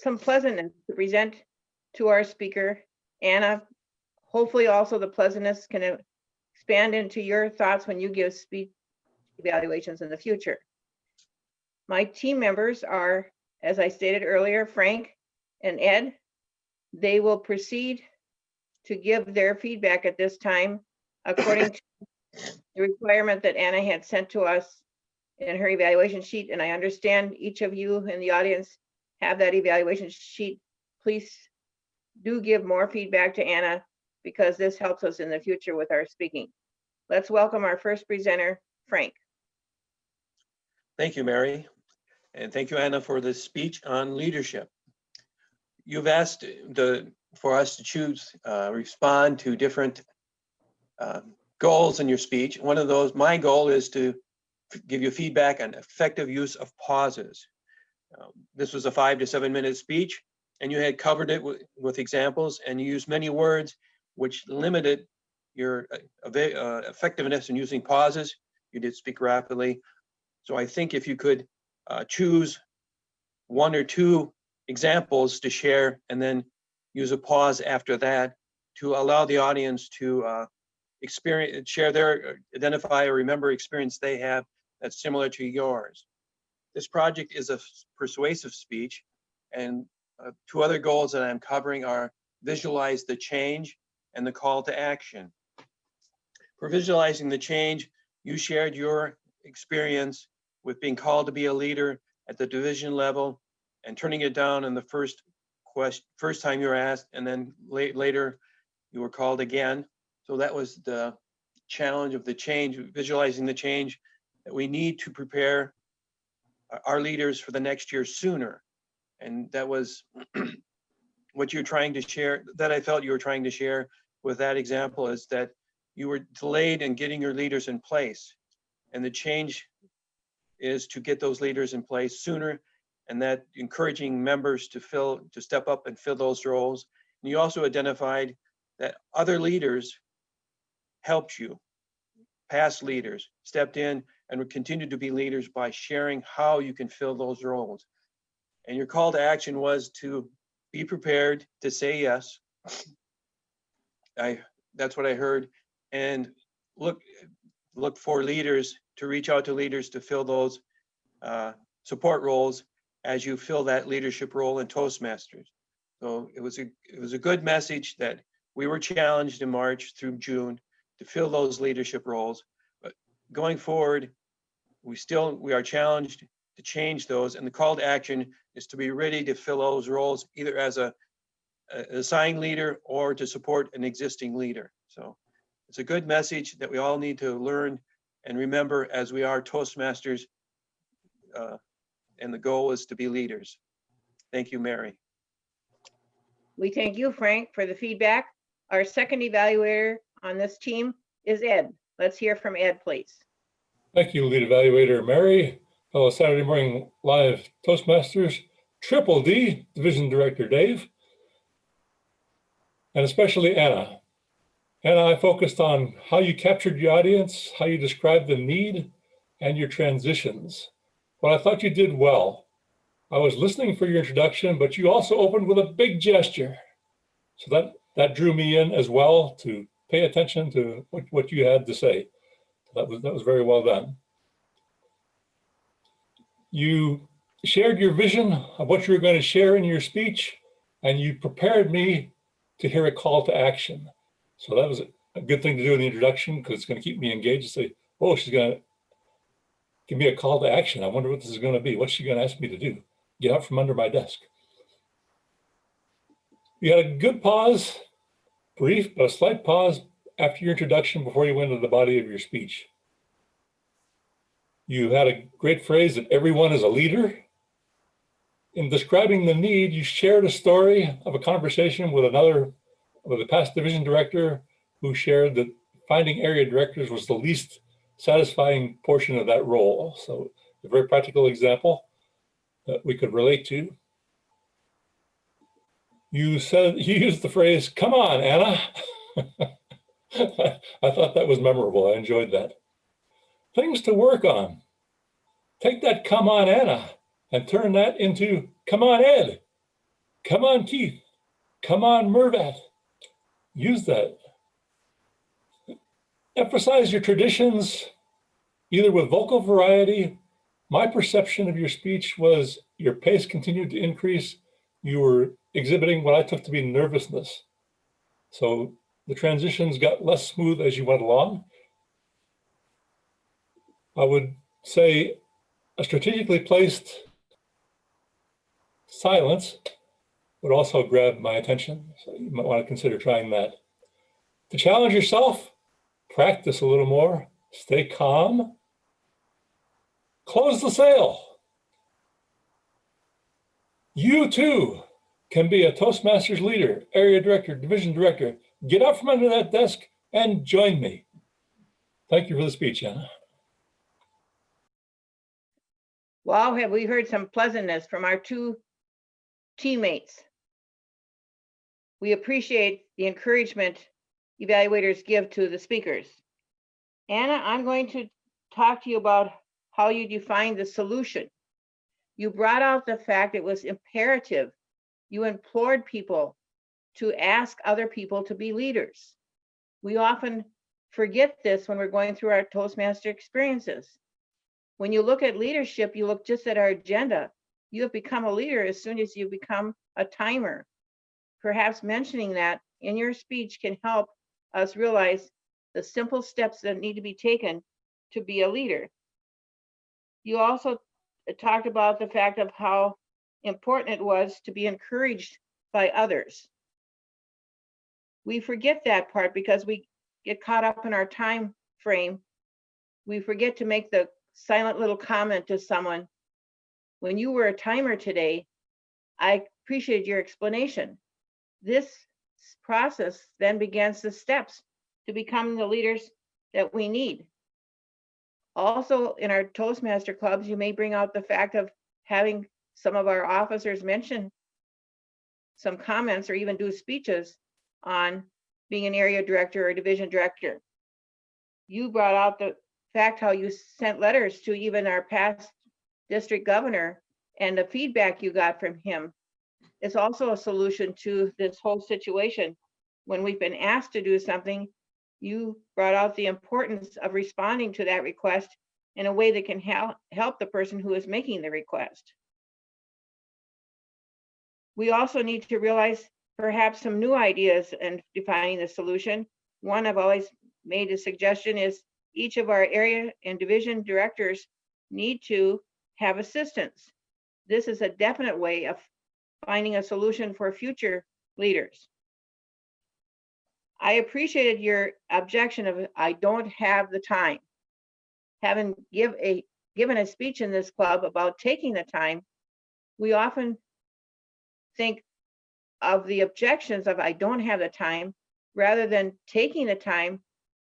some pleasantness to present to our speaker, Anna. Hopefully also the pleasantness can expand into your thoughts when you give speech evaluations in the future. My team members are, as I stated earlier, Frank and Ed. They will proceed to give their feedback at this time according to the requirement that Anna had sent to us in her evaluation sheet. And I understand each of you in the audience have that evaluation sheet. Please do give more feedback to Anna because this helps us in the future with our speaking. Let's welcome our first presenter, Frank. Thank you, Mary. And thank you, Anna, for this speech on leadership. You've asked for us to choose, respond to different goals in your speech. One of those, my goal is to give you feedback on effective use of pauses. This was a 5 to 7 minute speech, and you had covered it with examples, and you used many words which limited your effectiveness in using pauses. You did speak rapidly. So I think if you could choose 1 or 2 examples to share and then use a pause after that to allow the audience to experience, share their, identify or remember experience they have that's similar to yours. This project is a persuasive speech, and 2 other goals that I'm covering are visualize the change and the call to action. For visualizing the change, you shared your experience with being called to be a leader at the division level and turning it down in the first time you were asked, and then later you were called again. So that was the challenge of the change, visualizing the change that we need to prepare our leaders for the next year sooner. And that was what you're trying to share, that I felt you were trying to share with that example, is that you were delayed in getting your leaders in place. And the change is to get those leaders in place sooner, and that encouraging members to step up and fill those roles. And you also identified that other leaders helped you. Past leaders stepped in and would continue to be leaders by sharing how you can fill those roles. And your call to action was to be prepared to say yes. That's what I heard. And look for leaders, to reach out to leaders to fill those support roles as you fill that leadership role in Toastmasters. So it was a good message that we were challenged in March through June to fill those leadership roles. But going forward, we are challenged to change those, and the call to action is to be ready to fill those roles either as a assigned leader or to support an existing leader. So it's a good message that we all need to learn and remember as we are Toastmasters, and the goal is to be leaders. Thank you, Mary. We thank you, Frank, for the feedback. Our second evaluator on this team is Ed. Let's hear from Ed, please. Thank you, lead evaluator Mary, fellow Saturday Morning Live Toastmasters, Triple D, Division Director Dave, and especially Anna. Anna, I focused on how you captured your audience, how you described the need, and your transitions. Well, I thought you did well. I was listening for your introduction, but you also opened with a big gesture. So that drew me in as well to pay attention to what you had to say. That was very well done. You shared your vision of what you were going to share in your speech, and you prepared me to hear a call to action. So that was a good thing to do in the introduction, because it's going to keep me engaged and say, oh, she's going to give me a call to action. I wonder what this is going to be. What's she going to ask me to do? Get out from under my desk. You had a good pause, brief, but a slight pause after your introduction before you went into the body of your speech. You had a great phrase that everyone is a leader. In describing the need, you shared a story of a conversation with a past division director who shared that finding area directors was the least satisfying portion of that role. So a very practical example that we could relate to. You used the phrase, come on, Anna. I thought that was memorable. I enjoyed that. Things to work on. Take that come on, Anna, and turn that into come on, Ed. Come on, Keith. Come on, Mervat. Use that. Emphasize your traditions, either with vocal variety. My perception of your speech was your pace continued to increase. You were exhibiting what I took to be nervousness. So the transitions got less smooth as you went along. I would say a strategically placed silence would also grab my attention. So you might want to consider trying that. To challenge yourself, practice a little more, stay calm, close the sale. You too can be a Toastmasters leader, area director, division director. Get up from under that desk and join me. Thank you for the speech, Anna. Wow, have we heard some pleasantness from our two teammates. We appreciate the encouragement evaluators give to the speakers. Anna, I'm going to talk to you about how you define the solution. You brought out the fact it was imperative. You implored people to ask other people to be leaders. We often forget this when we're going through our Toastmaster experiences. When you look at leadership, you look just at our agenda. You have become a leader as soon as you become a timer. Perhaps mentioning that in your speech can help us realize the simple steps that need to be taken to be a leader. You also talked about the fact of how important it was to be encouraged by others. We forget that part because we get caught up in our time frame. We forget to make the silent little comment to someone. When you were a timer today, I appreciated your explanation. This process then begins the steps to becoming the leaders that we need. Also, in our Toastmaster clubs, you may bring out the fact of having some of our officers mention some comments or even do speeches on being an area director or division director. You brought out the fact how you sent letters to even our past district governor and the feedback you got from him. It's also a solution to this whole situation. When we've been asked to do something, you brought out the importance of responding to that request in a way that can help the person who is making the request. We also need to realize perhaps some new ideas in defining the solution. One I've always made a suggestion is each of our area and division directors need to have assistants. This is a definite way of finding a solution for future leaders. I appreciated your objection of I don't have the time. Having given a speech in this club about taking the time, we often think of the objections of I don't have the time rather than taking the time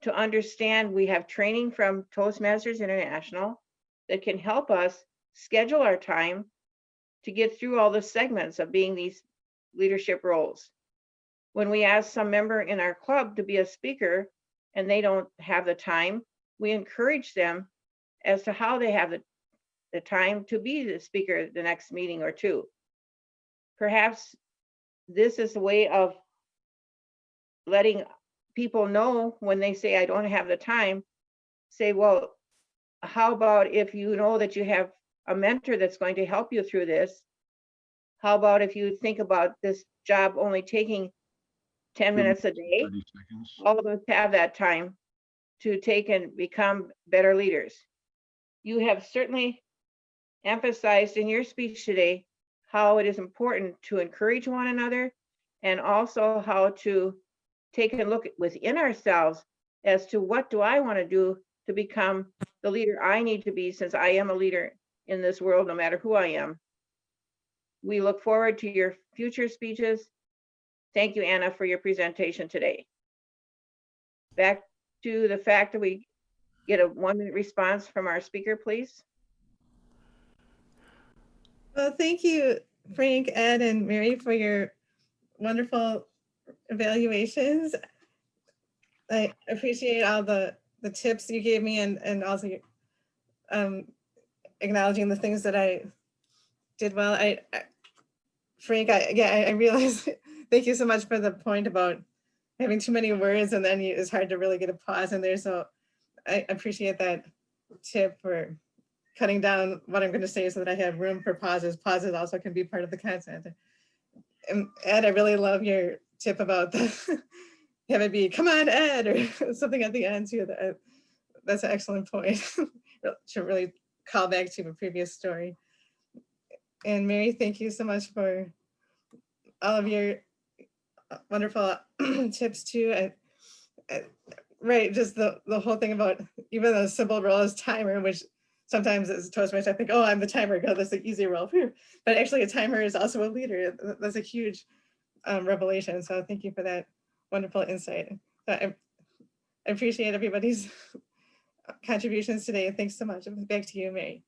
to understand we have training from Toastmasters International that can help us schedule our time to get through all the segments of being these leadership roles. When we ask some member in our club to be a speaker and they don't have the time, we encourage them as to how they have the time to be the speaker the next meeting or two. Perhaps this is a way of letting people know when they say, I don't have the time, say, well, how about if you know that you have a mentor that's going to help you through this? How about if you think about this job only taking 10 minutes a day? 30 seconds. All of us have that time to take and become better leaders. You have certainly emphasized in your speech today how it is important to encourage one another and also how to take a look within ourselves as to what do I want to do to become the leader I need to be, since I am a leader in this world, no matter who I am. We look forward to your future speeches. Thank you, Anna, for your presentation today. Back to the fact that we get a 1-minute response from our speaker, please. Well, thank you, Frank, Ed, and Mary, for your wonderful evaluations. I appreciate all the tips you gave me and also acknowledging the things that I did well. Frank, I realize, thank you so much for the point about having too many words and then it's hard to really get a pause in there. So I appreciate that tip for cutting down what I'm going to say so that I have room for pauses. Pauses also can be part of the content. And Ed, I really love your tip about the have it be, come on, Ed, or something at the end too. That's an excellent point. To really call back to a previous story. And Mary, thank you so much for all of your wonderful tips too. Right, just the whole thing about even a simple role as timer, which sometimes as Toastmaster, I think, oh, I'm the timer, God, that's an easy role. Phew. But actually a timer is also a leader. That's a huge revelation. So thank you for that wonderful insight. I appreciate everybody's contributions today. Thanks so much. Back to you, Mary.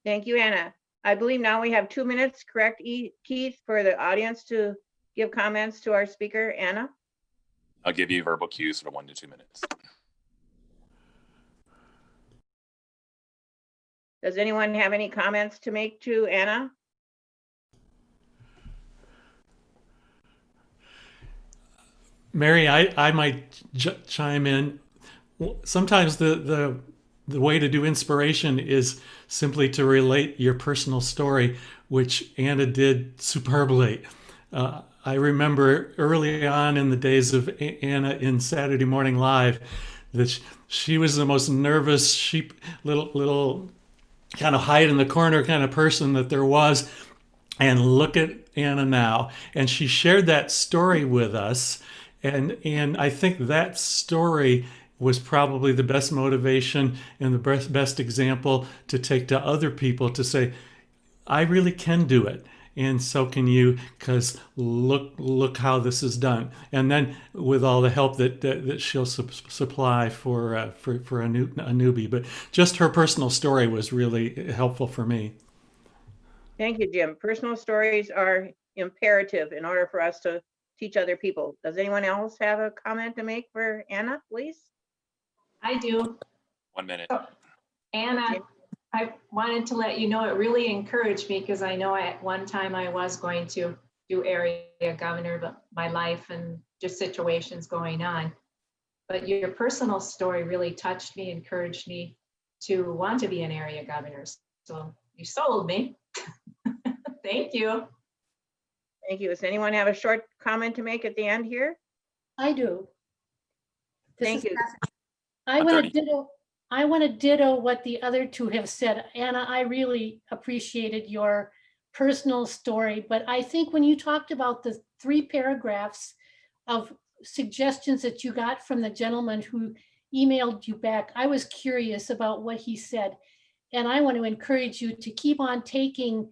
Thank you, Anna. I believe now we have 2 minutes, correct, Keith, for the audience to give comments to our speaker, Anna? I'll give you verbal cues for 1 to 2 minutes. Does anyone have any comments to make to Anna? Mary, I might chime in. Sometimes the way to do inspiration is simply to relate your personal story, which Anna did superbly. I remember early on in the days of Anna in Saturday Morning Live that she was the most nervous, sheep, little kind of hide in the corner kind of person that there was. And look at Anna now. And she shared that story with us. And I think that story was probably the best motivation and the best example to take to other people to say, I really can do it. And so can you, because look how this is done. And then with all the help that she'll supply for a newbie. But just her personal story was really helpful for me. Thank you, Jim. Personal stories are imperative in order for us to teach other people. Does anyone else have a comment to make for Anna, please? I do. 1 minute. Oh, Anna, I wanted to let you know it really encouraged me because I know at one time I was going to do area governor, but my life and just situations going on. But your personal story really touched me, encouraged me to want to be an area governor. So you sold me. Thank you. Thank you. Does anyone have a short comment to make at the end here? I do. Thank you. I want to ditto what the other two have said. Anna, I really appreciated your personal story, but I think when you talked about the 3 paragraphs of suggestions that you got from the gentleman who emailed you back, I was curious about what he said. And I want to encourage you to keep on taking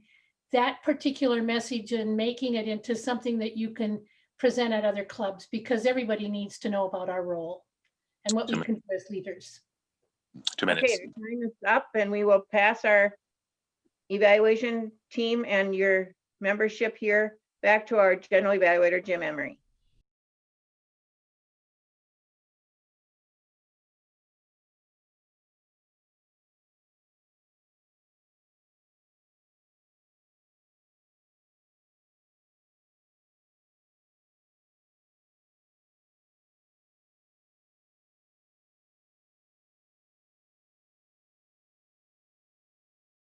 that particular message and making it into something that you can present at other clubs, because everybody needs to know about our role and what we can do as leaders. 2 minutes. Okay, our time is up and we will pass our evaluation team and your membership here back to our general evaluator, Jim Emery.